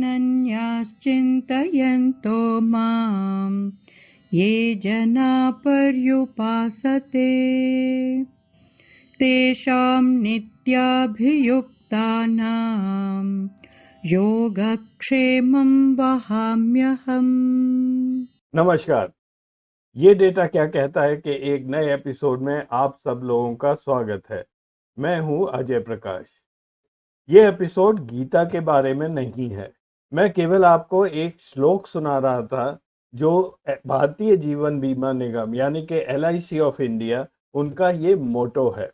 अनन्याश्चिन्तयन्तो मां ये जना पर्युपासते तेषां नित्याभियुक्तानां योगक्षेमं वहाम्यहम्। नमस्कार। ये डेटा क्या कहता है कि एक नए एपिसोड में आप सब लोगों का स्वागत है। मैं हूं अजय प्रकाश। ये एपिसोड गीता के बारे में नहीं है। मैं केवल आपको एक श्लोक सुना रहा था जो भारतीय जीवन बीमा निगम यानी कि LIC ऑफ इंडिया उनका ये मोटो है।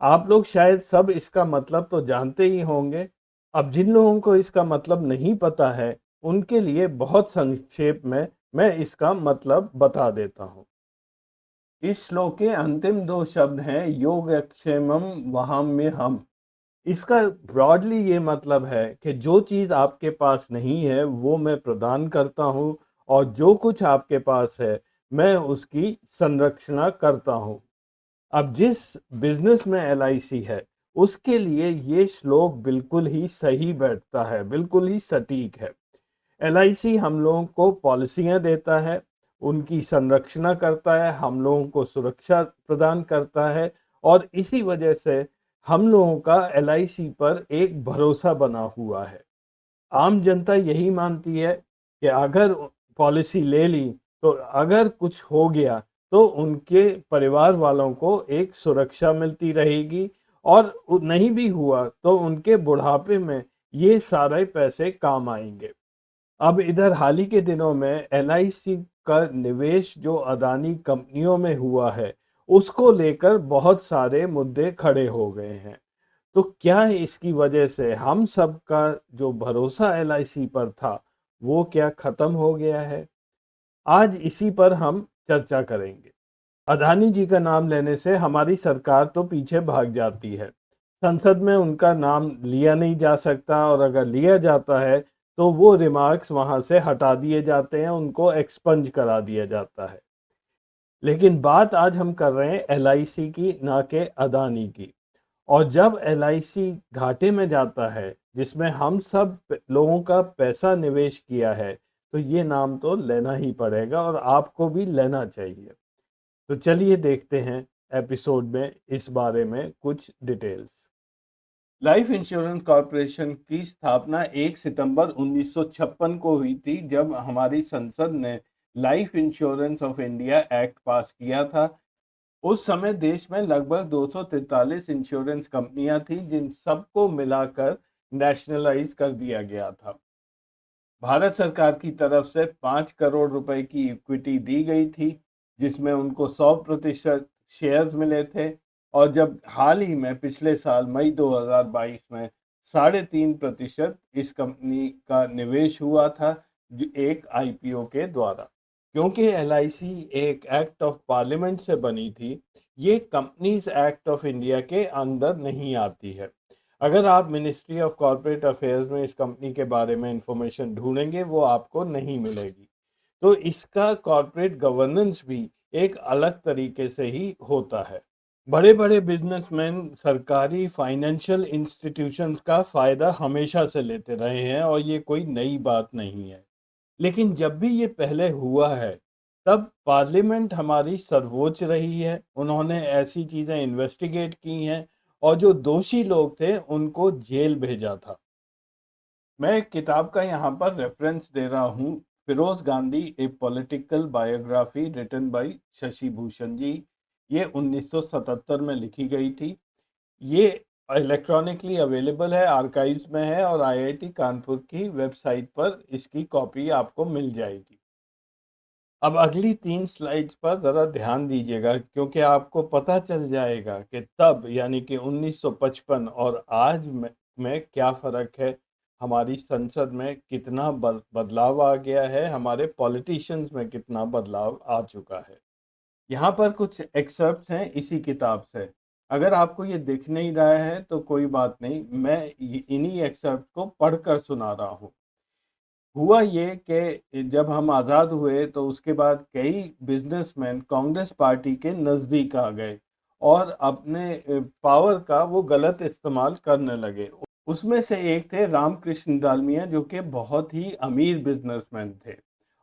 आप लोग शायद सब इसका मतलब तो जानते ही होंगे। अब जिन लोगों को इसका मतलब नहीं पता है उनके लिए बहुत संक्षेप में मैं इसका मतलब बता देता हूँ। इस श्लोक के अंतिम दो शब्द हैं योगक्षेमम वहाम्यहम्। इसका ब्रॉडली ये मतलब है कि जो चीज़ आपके पास नहीं है वो मैं प्रदान करता हूँ और जो कुछ आपके पास है मैं उसकी संरक्षणा करता हूँ। अब जिस बिजनेस में LIC है उसके लिए ये श्लोक बिल्कुल ही सही बैठता है, बिल्कुल ही सटीक है। LIC हम लोगों को पॉलिसियां देता है, उनकी संरक्षणा करता है, हम लोगों को सुरक्षा प्रदान करता है और इसी वजह से हम लोगों का LIC पर एक भरोसा बना हुआ है। आम जनता यही मानती है कि अगर पॉलिसी ले ली तो अगर कुछ हो गया तो उनके परिवार वालों को एक सुरक्षा मिलती रहेगी और नहीं भी हुआ तो उनके बुढ़ापे में ये सारे पैसे काम आएंगे। अब इधर हाल ही के दिनों में LIC का निवेश जो अदानी कंपनियों में हुआ है उसको लेकर बहुत सारे मुद्दे खड़े हो गए हैं। तो क्या इसकी वजह से हम सब का जो भरोसा LIC पर था वो क्या खत्म हो गया है? आज इसी पर हम चर्चा करेंगे। अदानी जी का नाम लेने से हमारी सरकार तो पीछे भाग जाती है। संसद में उनका नाम लिया नहीं जा सकता और अगर लिया जाता है तो वो रिमार्क्स वहां से हटा दिए जाते हैं, उनको एक्सपंज करा दिया जाता है। लेकिन बात आज हम कर रहे हैं LIC की, ना कि अदानी की। और जब LIC घाटे में जाता है जिसमें हम सब लोगों का पैसा निवेश किया है तो ये नाम तो लेना ही पड़ेगा और आपको भी लेना चाहिए। तो चलिए देखते हैं एपिसोड में इस बारे में कुछ डिटेल्स। लाइफ इंश्योरेंस कॉरपोरेशन की स्थापना 1 सितंबर 1956 को हुई थी जब हमारी संसद ने life insurance of India act पास किया था। उस समय देश में लगभग 243 इंश्योरेंस कंपनियां थी जिन सबको मिलाकर नेशनलाइज कर दिया गया था। भारत सरकार की तरफ से 5 करोड़ रुपए की इक्विटी दी गई थी जिसमें उनको 100% शेयर्स मिले थे। और जब हाल ही में पिछले साल मई 2022 में 3.5% इस कंपनी का निवेश हुआ था एक IPO के द्वारा। क्योंकि LIC एक एक्ट ऑफ पार्लियामेंट से बनी थी, ये कंपनीज एक्ट ऑफ इंडिया के अंदर नहीं आती है। अगर आप मिनिस्ट्री ऑफ कॉर्पोरेट अफेयर्स में इस कंपनी के बारे में इंफॉर्मेशन ढूंढेंगे वो आपको नहीं मिलेगी। तो इसका कॉर्पोरेट गवर्नेंस भी एक अलग तरीके से ही होता है। बड़े बड़े बिजनेसमैन सरकारी फाइनेंशियल इंस्टीट्यूशंस का फायदा हमेशा से लेते रहे हैं और ये कोई नई बात नहीं है। लेकिन जब भी ये पहले हुआ है तब पार्लियामेंट हमारी सर्वोच्च रही है, उन्होंने ऐसी चीजें इन्वेस्टिगेट की हैं और जो दोषी लोग थे उनको जेल भेजा था। मैं एक किताब का यहाँ पर रेफरेंस दे रहा हूँ, Feroze Gandhi a political biography written by Shashi Bhushan ji. ये 1977 में लिखी गई थी। ये इलेक्ट्रॉनिकली अवेलेबल है, आर्काइव्स में है और IIT कानपुर की वेबसाइट पर इसकी कॉपी आपको मिल जाएगी। अब अगली 3 स्लाइड्स पर ज़रा ध्यान दीजिएगा क्योंकि आपको पता चल जाएगा कि तब यानी कि 1955 और आज में क्या फ़र्क है। हमारी संसद में कितना बदलाव आ गया है, हमारे पॉलिटिशियंस में कितना बदलाव आ चुका है। यहाँ पर कुछ एक्सर्प्ट्स हैं इसी किताब से। अगर आपको ये दिख नहीं रहा है तो कोई बात नहीं, मैं इन्हीं एक्सर्प्ट को पढ़कर सुना रहा हूँ। हुआ ये कि जब हम आज़ाद हुए तो उसके बाद कई बिजनेसमैन कांग्रेस पार्टी के नज़दीक आ गए और अपने पावर का वो गलत इस्तेमाल करने लगे। उसमें से एक थे रामकृष्ण डालमिया, जो कि बहुत ही अमीर बिजनेसमैन थे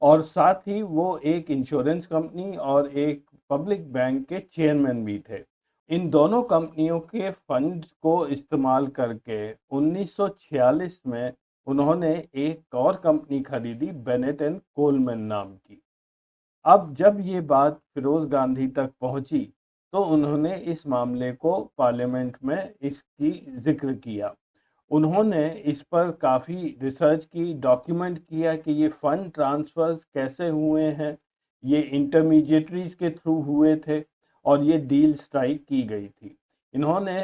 और साथ ही वो एक इंश्योरेंस कंपनी और एक पब्लिक बैंक के चेयरमैन भी थे। इन दोनों कंपनियों के फंड को इस्तेमाल करके 1946 में उन्होंने एक और कंपनी खरीदी, बेनेट एंड कोलमैन नाम की। अब जब ये बात फिरोज गांधी तक पहुंची तो उन्होंने इस मामले को पार्लियामेंट में इसकी जिक्र किया। उन्होंने इस पर काफ़ी रिसर्च की, डॉक्यूमेंट किया कि ये फंड ट्रांसफर्स कैसे हुए हैं, ये इंटरमीडिएटरीज के थ्रू हुए थे और ये डील स्ट्राइक की गई थी। इन्होंने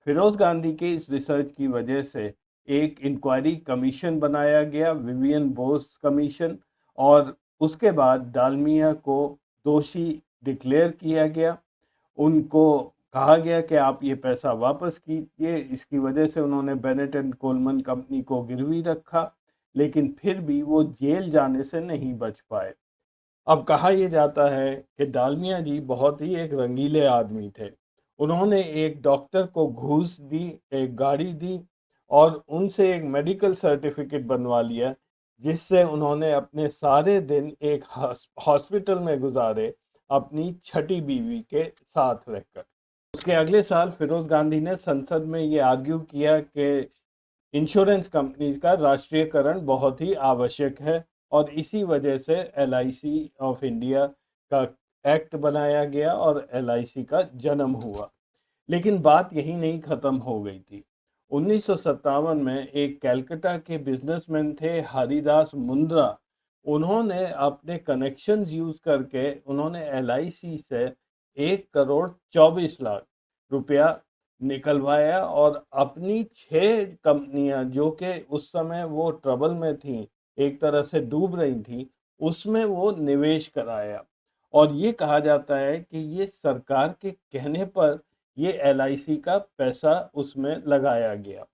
फिरोज गांधी के इस रिसर्च की वजह से एक इंक्वायरी कमीशन बनाया गया, विवियन बोस कमीशन, और उसके बाद डालमिया को दोषी डिक्लेयर किया गया। उनको कहा गया कि आप ये पैसा वापस कीजिए। इसकी वजह से उन्होंने बेनेट एंड कोलमन कंपनी को गिरवी रखा, लेकिन फिर भी वो जेल जाने से नहीं बच पाए। अब कहा यह जाता है कि डालमिया जी बहुत ही एक रंगीले आदमी थे। उन्होंने एक डॉक्टर को घूस दी, एक गाड़ी दी और उनसे एक मेडिकल सर्टिफिकेट बनवा लिया, जिससे उन्होंने अपने सारे दिन एक हॉस्पिटल में गुजारे, अपनी छठी बीवी के साथ रहकर। उसके अगले साल फिरोज गांधी ने संसद में ये आर्ग्यू किया कि इंश्योरेंस कंपनी का राष्ट्रीयकरण बहुत ही आवश्यक है और इसी वजह से एलआईसी ऑफ इंडिया का एक्ट बनाया गया और एलआईसी का जन्म हुआ। लेकिन बात यही नहीं खत्म हो गई थी। 1957 में एक कलकत्ता के बिजनेसमैन थे हरिदास मुंद्रा। उन्होंने अपने कनेक्शंस यूज करके उन्होंने एलआईसी से 1 करोड़ 24 लाख रुपया निकलवाया और अपनी 6 कंपनियां, जो कि उस समय वो ट्रबल में थी, एक तरह से डूब रही थी, उसमें वो निवेश कराया। और ये कहा जाता है कि ये सरकार के कहने पर ये एलआईसी का पैसा उसमें लगाया गया।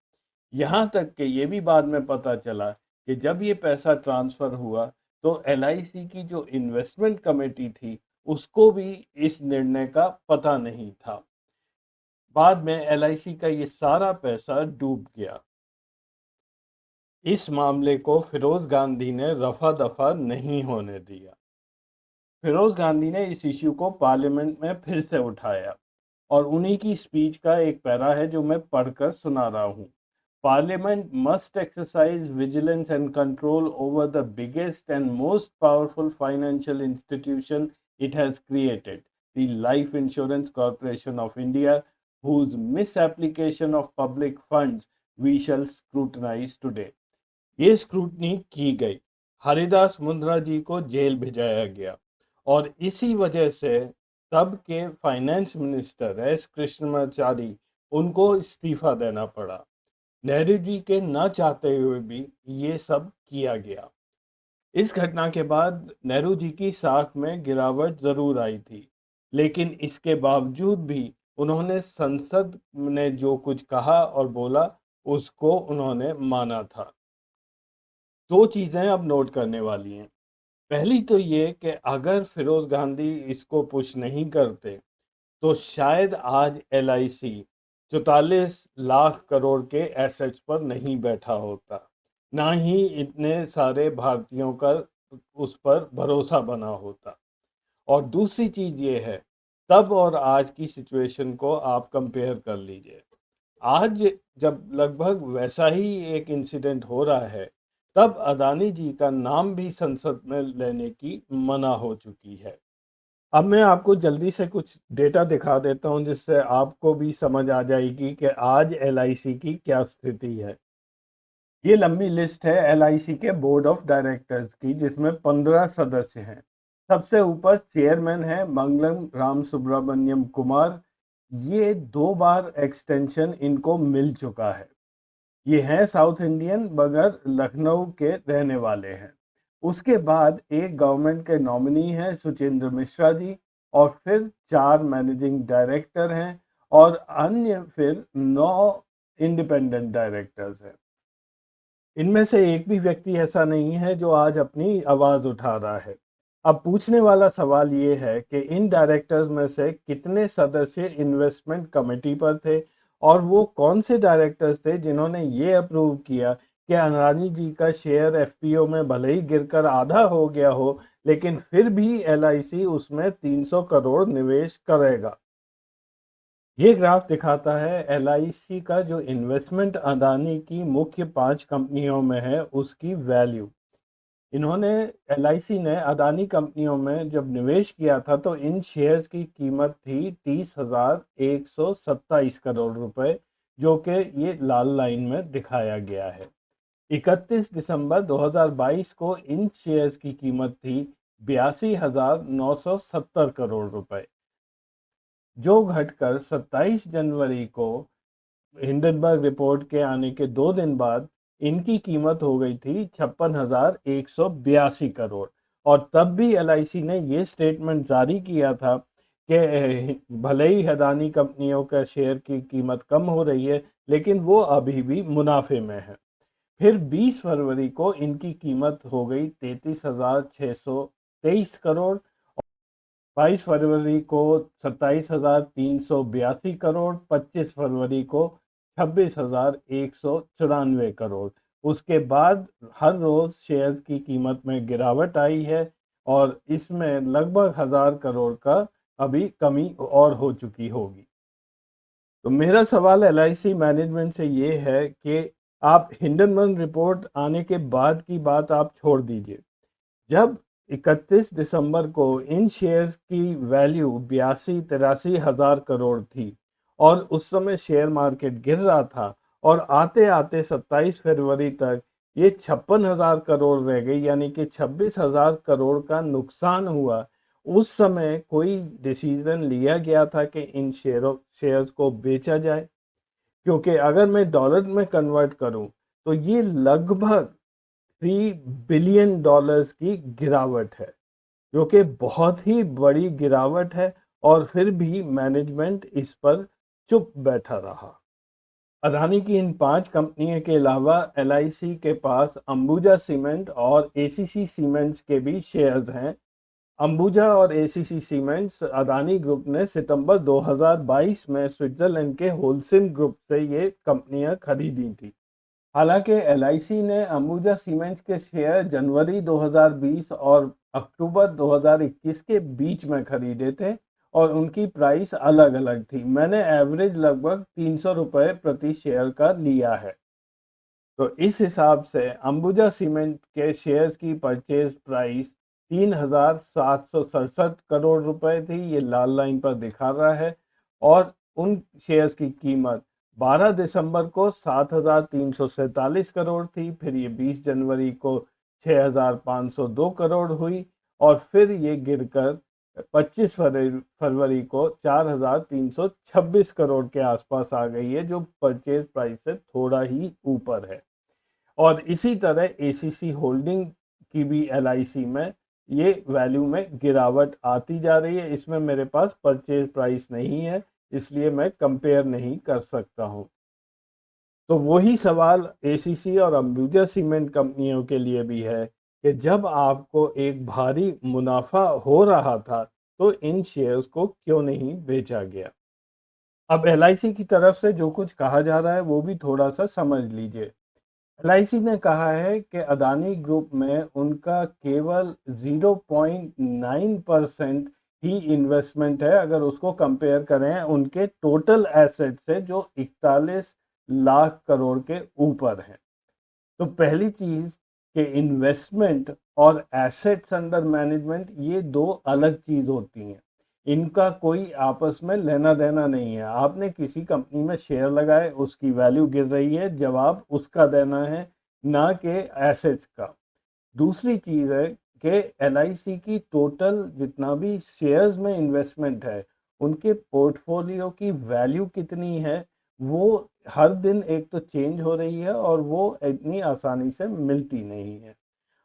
यहाँ तक कि ये भी बाद में पता चला कि जब ये पैसा ट्रांसफ़र हुआ तो एलआईसी की जो इन्वेस्टमेंट कमेटी थी उसको भी इस निर्णय का पता नहीं था। बाद में एलआईसी का ये सारा पैसा डूब गया। इस मामले को फिरोज गांधी ने रफा दफा नहीं होने दिया। फिरोज गांधी ने इस इश्यू को पार्लियामेंट में फिर से उठाया और उन्हीं की स्पीच का एक पैरा है जो मैं पढ़कर सुना रहा हूँ। Parliament must exercise vigilance and control over the biggest and most powerful financial institution it has created, the Life Insurance Corporation of India, whose misapplication of public funds we shall scrutinize today. ये scrutiny की गई, हरिदास मुंद्रा जी को jail भेजाया गया और इसी वजह से तब के फाइनेंस मिनिस्टर एस कृष्णमाचारी उनको इस्तीफा देना पड़ा। नेहरू जी के न चाहते हुए भी ये सब किया गया। इस घटना के बाद नेहरू जी की साख में गिरावट जरूर आई थी, लेकिन इसके बावजूद भी उन्होंने संसद ने जो कुछ कहा और बोला उसको उन्होंने माना था। दो चीजें अब नोट करने वाली हैं। पहली तो ये कि अगर फिरोज गांधी इसको पुश नहीं करते तो शायद आज एलआईसी 44 लाख करोड़ के एसेट्स पर नहीं बैठा होता, ना ही इतने सारे भारतीयों का उस पर भरोसा बना होता। और दूसरी चीज ये है, तब और आज की सिचुएशन को आप कंपेयर कर लीजिए। आज जब लगभग वैसा ही एक इंसिडेंट हो रहा है, तब अदानी जी का नाम भी संसद में लेने की मना हो चुकी है। अब मैं आपको जल्दी से कुछ डेटा दिखा देता हूं जिससे आपको भी समझ आ जाएगी कि आज एलआईसी की क्या स्थिति है। ये लंबी लिस्ट है एलआईसी के बोर्ड ऑफ डायरेक्टर्स की, जिसमें 15 सदस्य हैं। सबसे ऊपर चेयरमैन है मंगलम राम सुब्रमण्यम कुमार। ये 2 बार एक्सटेंशन इनको मिल चुका है। ये हैं साउथ इंडियन मगर लखनऊ के रहने वाले हैं। उसके बाद एक गवर्नमेंट के नॉमिनी हैं सुचिंद्र मिश्रा जी, और फिर 4 मैनेजिंग डायरेक्टर हैं और अन्य फिर 9 इंडिपेंडेंट डायरेक्टर्स हैं। इनमें से एक भी व्यक्ति ऐसा नहीं है जो आज अपनी आवाज उठा रहा है। अब पूछने वाला सवाल ये है कि इन डायरेक्टर्स में से कितने सदस्य इन्वेस्टमेंट कमेटी पर थे और वो कौन से डायरेक्टर्स थे जिन्होंने ये अप्रूव किया कि अडानी जी का शेयर एफपीओ में भले ही गिरकर आधा हो गया हो, लेकिन फिर भी एलआईसी उसमें 300 करोड़ निवेश करेगा। ये ग्राफ दिखाता है एलआईसी का जो इन्वेस्टमेंट अडानी की मुख्य 5 कंपनियों में है उसकी वैल्यू। इन्होंने एलआईसी ने अडानी कंपनियों में जब निवेश किया था तो इन शेयर्स की कीमत थी 30,127 करोड़ रुपए, जो कि ये लाल लाइन में दिखाया गया है। 31 दिसंबर 2022 को इन शेयर्स की कीमत थी 82,970 करोड़ रुपए, जो घटकर 27 जनवरी को हिंडनबर्ग रिपोर्ट के आने के 2 दिन बाद इनकी कीमत हो गई थी 56,182 करोड़। और तब भी एलआईसी ने ये स्टेटमेंट जारी किया था कि भले ही अडानी कंपनियों का शेयर की कीमत कम हो रही है, लेकिन वो अभी भी मुनाफे में है। फिर 20 फरवरी को इनकी कीमत हो गई 33,623 करोड़। 22 फरवरी को 27,382 करोड़, 25 फरवरी को 26,194 करोड़। उसके बाद हर रोज शेयर की कीमत में गिरावट आई है और इसमें लगभग 1,000 करोड़ का अभी कमी और हो चुकी होगी। तो मेरा सवाल एलआईसी मैनेजमेंट से ये है कि आप हिंडनबर्ग रिपोर्ट आने के बाद की बात आप छोड़ दीजिए। जब 31 दिसंबर को इन शेयर्स की वैल्यू 82-83 हज़ार करोड़ थी और उस समय शेयर मार्केट गिर रहा था और आते आते 27 फरवरी तक ये 56,000 करोड़ रह गई, यानी कि 26,000 करोड़ का नुकसान हुआ। उस समय कोई डिसीजन लिया गया था कि इन शेयर्स को बेचा जाए? क्योंकि अगर मैं डॉलर में कन्वर्ट करूं तो ये लगभग 3 बिलियन डॉलर्स की गिरावट है, जो कि बहुत ही बड़ी गिरावट है। और फिर भी मैनेजमेंट इस पर चुप बैठा रहा। अडानी की इन 5 कंपनियों के अलावा एलआईसी के पास अंबुजा सीमेंट और एसीसी सीमेंट्स के भी शेयर्स हैं। अंबुजा और एसीसी सीमेंट्स अडानी ग्रुप ने सितंबर 2022 में स्विट्जरलैंड के होलसिम ग्रुप से ये कंपनियां खरीदी थी। हालांकि एलआईसी ने अंबुजा सीमेंट्स के शेयर जनवरी 2020 और अक्टूबर 2021 के बीच में खरीदे थे और उनकी प्राइस अलग अलग थी। मैंने एवरेज लगभग 300 रुपये प्रति शेयर का लिया है। तो इस हिसाब से अंबुजा सीमेंट के शेयर्स की परचेज प्राइस 3,767 करोड़ रुपए थी, ये लाल लाइन पर दिखा रहा है। और उन शेयर्स की कीमत 12 दिसंबर को 7,347 करोड़ थी, फिर ये 20 जनवरी को 6,502 करोड़ हुई और फिर ये गिरकर 25 फरवरी को 4,326 करोड़ के आसपास आ गई है, जो परचेज प्राइस से थोड़ा ही ऊपर है। और इसी तरह एसीसी होल्डिंग की भी एलआईसी में ये वैल्यू में गिरावट आती जा रही है। इसमें मेरे पास परचेज प्राइस नहीं है, इसलिए मैं कंपेयर नहीं कर सकता हूं। तो वही सवाल एसीसी और अंबुजा सीमेंट कंपनियों के लिए भी है कि जब आपको एक भारी मुनाफा हो रहा था तो इन शेयर्स को क्यों नहीं बेचा गया। अब एलआईसी की तरफ से जो कुछ कहा जा रहा है वो भी थोड़ा सा समझ लीजिए। एलआईसी ने कहा है कि अडानी ग्रुप में उनका केवल 0.9% ही इन्वेस्टमेंट है, अगर उसको कंपेयर करें उनके टोटल एसेट से जो 41 लाख करोड़ के ऊपर है। तो पहली चीज कि इन्वेस्टमेंट और एसेट्स अंडर मैनेजमेंट ये दो अलग चीज होती हैं। इनका कोई आपस में लेना देना नहीं है। आपने किसी कंपनी में शेयर लगाए, उसकी वैल्यू गिर रही है, जवाब उसका देना है, ना कि एसेट्स का। दूसरी चीज है कि एलआईसी की टोटल जितना भी शेयर्स में इन्वेस्टमेंट है, उनके पोर्टफोलियो की वैल्यू कितनी है, वो हर दिन एक तो चेंज हो रही है और वो इतनी आसानी से मिलती नहीं है।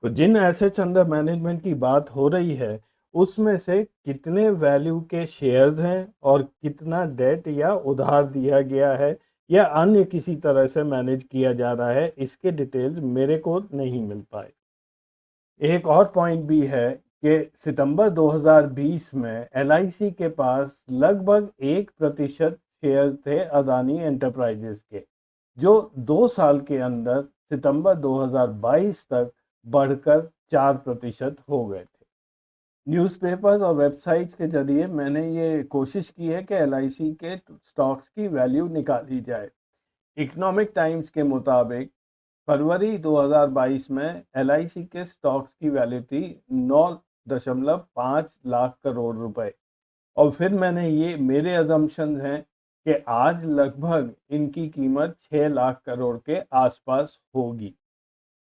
तो जिन एसेट्स अंडर मैनेजमेंट की बात हो रही है उसमें से कितने वैल्यू के शेयर्स हैं और कितना डेट या उधार दिया गया है या अन्य किसी तरह से मैनेज किया जा रहा है, इसके डिटेल्स मेरे को नहीं मिल पाए। एक और पॉइंट भी है कि सितंबर 2020 में एलआईसी के पास लगभग 1% शेयर थे अदानी एंटरप्राइजेस के, जो 2 साल के अंदर सितंबर 2022 तक बढ़कर 4% हो गए थे। न्यूज़पेपर्स और वेबसाइट्स के जरिए मैंने ये कोशिश की है कि एलआईसी के स्टॉक्स की वैल्यू निकाली जाए। इकोनॉमिक टाइम्स के मुताबिक फरवरी 2022 में एलआईसी के स्टॉक्स की वैल्यू थी 9.5 लाख करोड़ रुपए। और फिर मैंने ये मेरे अजम्पशंस हैं कि आज लगभग इनकी कीमत 6 लाख करोड़ के आसपास होगी।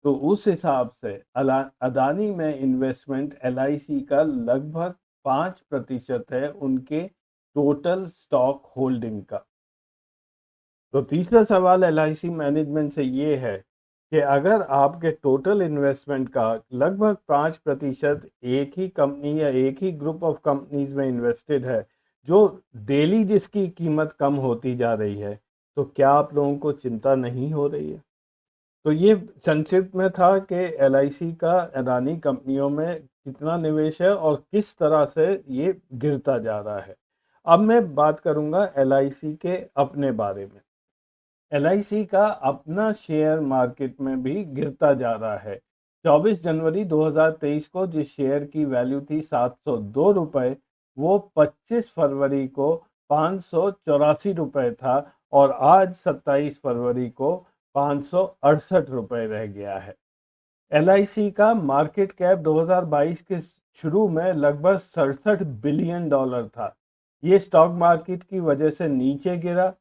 तो उस हिसाब से अदानी में इन्वेस्टमेंट एलआईसी का लगभग 5% है उनके टोटल स्टॉक होल्डिंग का। तो तीसरा सवाल एलआईसी मैनेजमेंट से ये है कि अगर आपके टोटल इन्वेस्टमेंट का लगभग 5% एक ही कंपनी या एक ही ग्रुप ऑफ कंपनीज में इन्वेस्टेड है, जो डेली जिसकी कीमत कम होती जा रही है, तो क्या आप लोगों को चिंता नहीं हो रही है? तो ये संक्षिप्त में था कि एलआईसी का अदानी कंपनियों में कितना निवेश है और किस तरह से ये गिरता जा रहा है। अब मैं बात करूंगा एलआईसी के अपने बारे में। एलआईसी का अपना शेयर मार्केट में भी गिरता जा रहा है। 24 जनवरी 2023 को जिस शेयर की वैल्यू थी 702 रुपए, वो 25 फरवरी को 584 रुपए था और आज 27 फरवरी को 568 रुपए रह गया है। एलआईसी का मार्केट कैप 2022 के शुरू में लगभग 67 बिलियन डॉलर था। ये स्टॉक मार्केट की वजह से नीचे गिरा।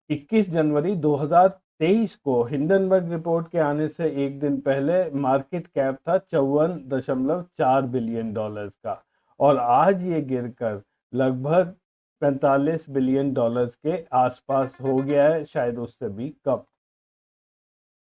21 जनवरी 2023 को हिंडनबर्ग रिपोर्ट के आने से एक दिन पहले मार्केट कैप था 54.4 बिलियन डॉलर्स का और आज ये गिरकर लगभग 45 बिलियन डॉलर्स के आसपास हो गया है, शायद उससे भी कम।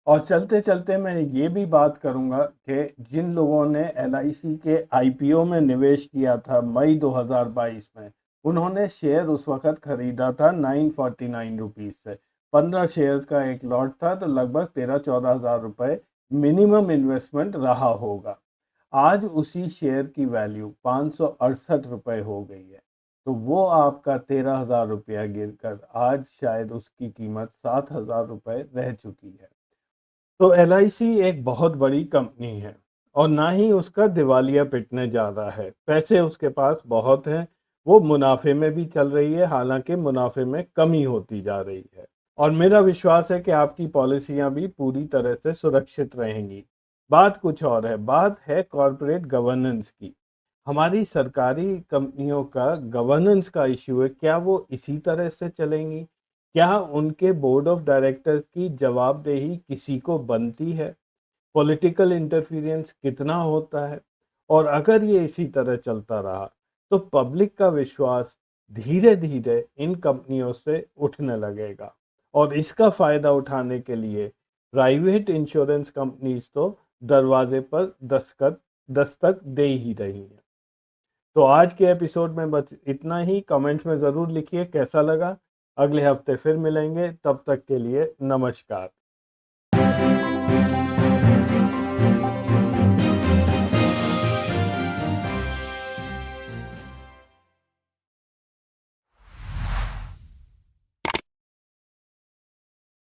और चलते चलते मैं ये भी बात करूंगा कि जिन लोगों ने एलआईसी के आईपीओ में निवेश किया था मई 2022 में, उन्होंने शेयर उस वक्त खरीदा था 949 रुपीज से। 15 शेयर्स का एक लॉट था, तो लगभग 13-14 हज़ार रुपए मिनिमम इन्वेस्टमेंट रहा होगा। आज उसी शेयर की वैल्यू 568 रुपए हो गई है। तो वो आपका 13,000 रुपया गिरकर आज शायद उसकी कीमत 7,000 रुपए रह चुकी है। तो एलआईसी एक बहुत बड़ी कंपनी है और ना ही उसका दिवालिया पिटने जा रहा है। पैसे उसके पास बहुत हैं, वो मुनाफे में भी चल रही है, हालांकि मुनाफे में कमी होती जा रही है। और मेरा विश्वास है कि आपकी पॉलिसियां भी पूरी तरह से सुरक्षित रहेंगी। बात कुछ और है, बात है कॉरपोरेट गवर्नेंस की। हमारी सरकारी कंपनियों का गवर्नेंस का इश्यू है, क्या वो इसी तरह से चलेंगी? क्या उनके बोर्ड ऑफ डायरेक्टर्स की जवाबदेही किसी को बनती है? पॉलिटिकल इंटरफेरेंस कितना होता है? और अगर ये इसी तरह चलता रहा तो पब्लिक का विश्वास धीरे धीरे इन कंपनियों से उठने लगेगा और इसका फायदा उठाने के लिए प्राइवेट इंश्योरेंस कंपनीज तो दरवाजे पर दस्तक दे ही रही हैं। तो आज के एपिसोड में बस इतना ही। कमेंट्स में ज़रूर लिखिए कैसा लगा। अगले हफ्ते फिर मिलेंगे, तब तक के लिए नमस्कार।